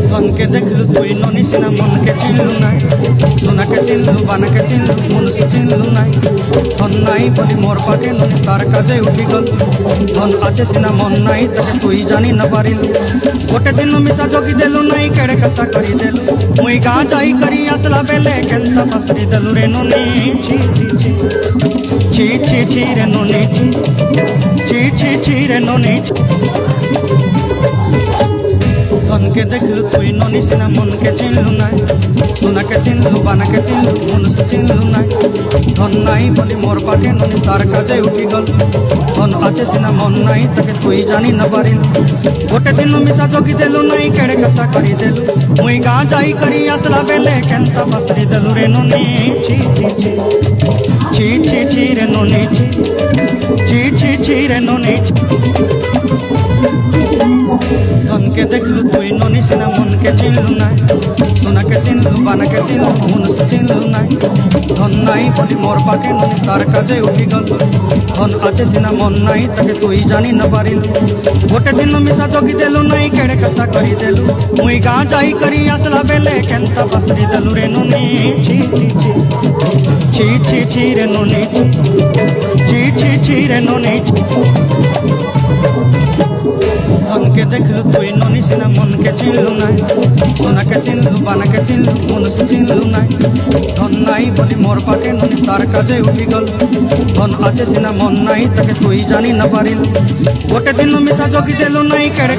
ধনকে দেখলু তুই ননি সিনা মনকে চিনলু নাই, সোনাকে চিনলু বানাকে চিনলু মনুষ চিনলু নাই। ধন নাই বলি মোর পাকে ননি তার কাজে উঠি গল, ধন আছে সিনা মন নাই তাকে তুই জানি না পারিলু। গোটে দিন মিশা জগি দেলু নাই কেড়ে কথা করি দেলু, মুই গাঁ যাই করি আসলা বেলে কেনতা পাসরি দেলু রে ননি। ছি ছি ছি ছি ছি ছি রে ননি ছি ছি ছি ছি রে ননি। ধনকে দেখলু তুই ননি সিনা মনকে চিনলু নাই, সোনাকে চিনলু বানাকে চিনলু মনুষ চিনলু নাই। ধন নাই বলি মোর পাকে ননি তার কাজে উঠি গল, ধন আছে সিনা মন নাই তাকে তুই জানি না পারিলু। গোটে দিন মিশা জগি দেলু নাই কেড়ে কথা করি দেলু, মুই গাঁ যাই করি আসলা বেলে কেনতা পাসরি দেলু রে ননি। ছি ছি ছি ছি ছি ছি রে ননি ছি ছি ছি ছি রে ননি। ধনকে দেখলু তুই ননি সিনা মনকে চিনলু নাই, সোনাকে চিনলু বানাকে চিনলু মনুষ চিনলু নাই। ধন নাই বলি মোর পাকে ননি তার কাজে উঠি গল, ধন আছে সিনা মন নাই তাকে তুই জানি না পারিলু। গোটে দিন মিশা জগি দেলু নাই কেড়ে কথা করি দেলু, মুই গাঁ যাই করি আসলা বেলে কেনতা পাসরি দেলু রে ননি। ছি ছি ছি ছি ছি ছি রে ননি ছি ছি ছি ছি রে ননি। ধনকে দেখলু তুই ননি সিনা মনকে চিনলু নাই, সোনাকে চিনলু বানাকে চিনলু মনুষ চিনলু নাই। ধন নাই বলি মোর পাকে ননি তার কাজে উঠি গল, ধন আছে সিনা মন নাই তাকে তুই জানি না পারিলু। গোটে দিন মিশা জগি দেলু নাই কেড়ে